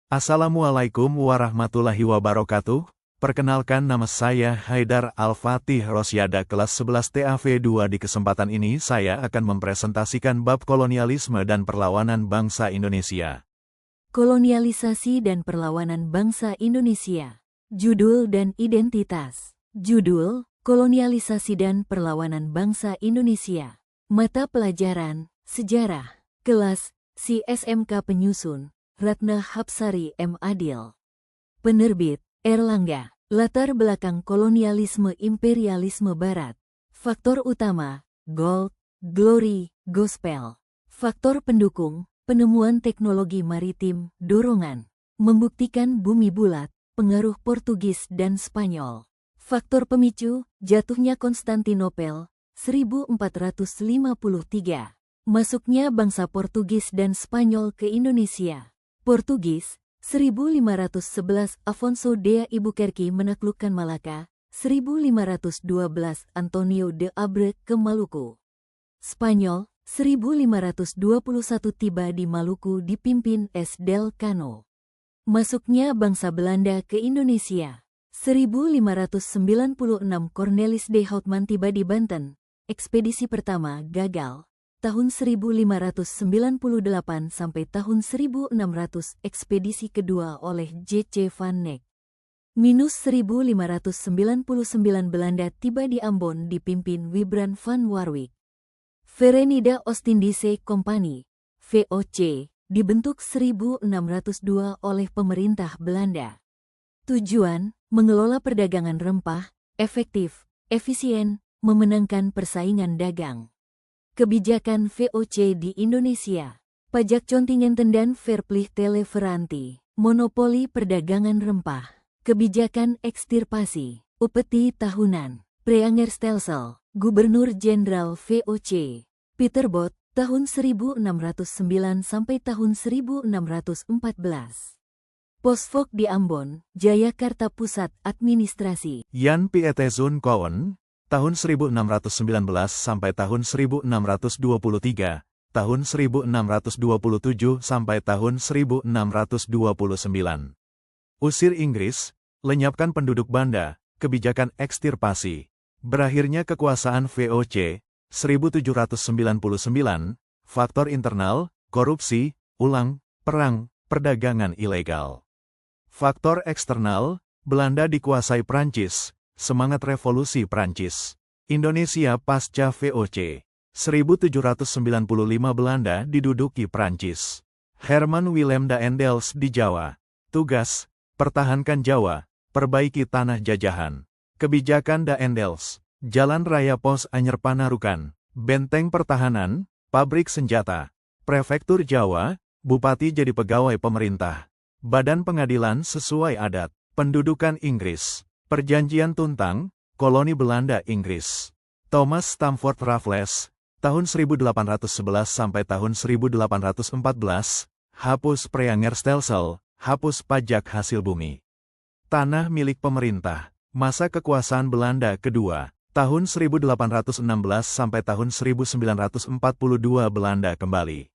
Assalamualaikum warahmatullahi wabarakatuh. Perkenalkan, nama saya Haidar Al-Fatih Rosyada kelas 11 TAV2. Di kesempatan ini saya akan mempresentasikan bab kolonialisme dan perlawanan bangsa Indonesia. Kolonialisasi dan perlawanan bangsa Indonesia. Judul dan identitas. Judul, Kolonialisasi dan Perlawanan Bangsa Indonesia. Mata pelajaran, Sejarah. Kelas, SMK Penyusun, Ratna Hapsari M. Adil. Penerbit, Erlangga. Latar belakang kolonialisme imperialisme Barat. Faktor utama, Gold, Glory, Gospel. Faktor pendukung, penemuan teknologi maritim, dorongan. Membuktikan bumi bulat, pengaruh Portugis dan Spanyol. Faktor pemicu, jatuhnya Konstantinopel, 1453. Masuknya bangsa Portugis dan Spanyol ke Indonesia. Portugis, 1511 Afonso de Albuquerque menaklukkan Malaka, 1512 Antonio de Abre ke Maluku. Spanyol, 1521 tiba di Maluku dipimpin S. del Cano. Masuknya bangsa Belanda ke Indonesia. 1596 Cornelis de Houtman tiba di Banten. Ekspedisi pertama gagal. Tahun 1598 sampai tahun 1600 ekspedisi kedua oleh J.C. van Neck. Minus 1599 Belanda tiba di Ambon dipimpin Wybran van Warwick. Verenigde Oostindische Compagnie, VOC, dibentuk 1602 oleh pemerintah Belanda. Tujuan, mengelola perdagangan rempah, efektif, efisien, memenangkan persaingan dagang. Kebijakan VOC di Indonesia. Pajak kontingenten dan verplicht leverantie. Monopoli perdagangan rempah. Kebijakan ekstirpasi. Upeti tahunan. Preangerstelsel. Gubernur Jenderal VOC. Peter Bot, tahun 1609 sampai tahun 1614. Posfok di Ambon, Jayakarta Pusat Administrasi. Jan Pietezoon Koen, tahun 1619 sampai tahun 1623, tahun 1627 sampai tahun 1629. Usir Inggris, lenyapkan penduduk Banda, kebijakan ekstirpasi. Berakhirnya kekuasaan VOC, 1799, faktor internal, korupsi, perang, perdagangan ilegal. Faktor eksternal, Belanda dikuasai Prancis. Semangat Revolusi Prancis. Indonesia pasca VOC. 1795 Belanda diduduki Prancis. Herman Willem Daendels di Jawa. Tugas, pertahankan Jawa, perbaiki tanah jajahan. Kebijakan Daendels. Jalan Raya Pos Anyer Panarukan. Benteng pertahanan, pabrik senjata. Prefektur Jawa, bupati jadi pegawai pemerintah. Badan pengadilan sesuai adat. Pendudukan Inggris. Perjanjian Tuntang, koloni Belanda Inggris. Thomas Stamford Raffles, tahun 1811 sampai tahun 1814, hapus Preangerstelsel, hapus pajak hasil bumi. Tanah milik pemerintah, masa kekuasaan Belanda kedua, tahun 1816 sampai tahun 1942 Belanda kembali.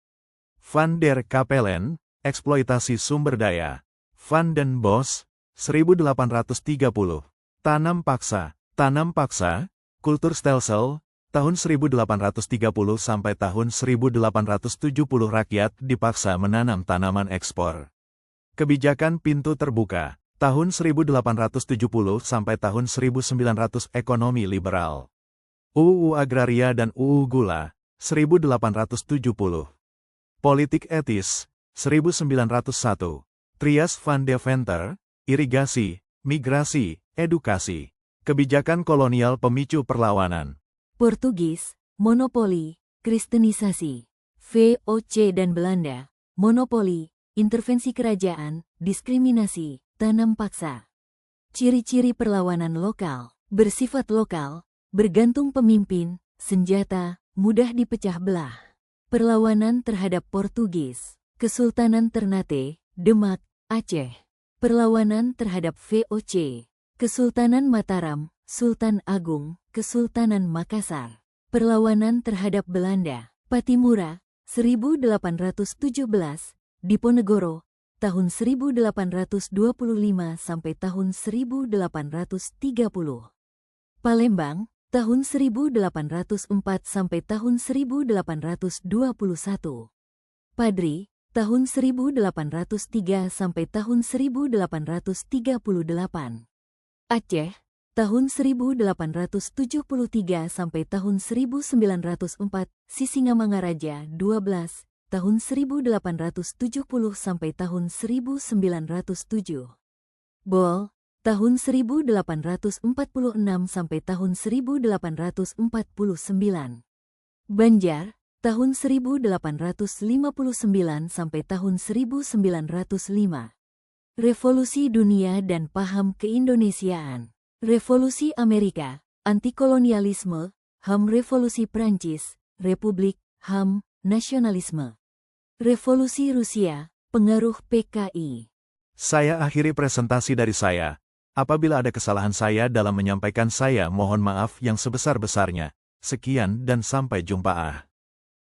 Van der Capellen, eksploitasi sumber daya. Van den Bosch, 1830. Tanam paksa, kultur stelsel, tahun 1830 sampai tahun 1870 rakyat dipaksa menanam tanaman ekspor. Kebijakan pintu terbuka, tahun 1870 sampai tahun 1900 ekonomi liberal. UU Agraria dan UU Gula, 1870. Politik etis, 1901. Trias van Deventer, irigasi, migrasi, edukasi. Kebijakan kolonial pemicu perlawanan. Portugis, monopoli, kristenisasi. VOC dan Belanda, monopoli, intervensi kerajaan, diskriminasi, tanam paksa. Ciri-ciri perlawanan lokal, bersifat lokal, bergantung pemimpin, senjata, mudah dipecah belah. Perlawanan terhadap Portugis, Kesultanan Ternate, Demak, Aceh. Perlawanan terhadap VOC, Kesultanan Mataram, Sultan Agung, Kesultanan Makassar. Perlawanan terhadap Belanda, Patimura, 1817, Diponegoro, tahun 1825 sampai tahun 1830. Palembang, tahun 1804 sampai tahun 1821. Padri, tahun 1803 sampai tahun 1838. Aceh, tahun 1873 sampai tahun 1904, Sisingamangaraja 12, tahun 1870 sampai tahun 1907. Bol, tahun 1846 sampai tahun 1849. Banjar, tahun 1859 sampai tahun 1905. Revolusi Dunia dan Paham Keindonesiaan. Revolusi Amerika, Antikolonialisme, HAM. Revolusi Prancis, Republik, HAM, Nasionalisme. Revolusi Rusia, Pengaruh PKI. Saya akhiri presentasi dari saya. Apabila ada kesalahan saya dalam menyampaikan, saya mohon maaf yang sebesar-besarnya. Sekian dan sampai jumpa.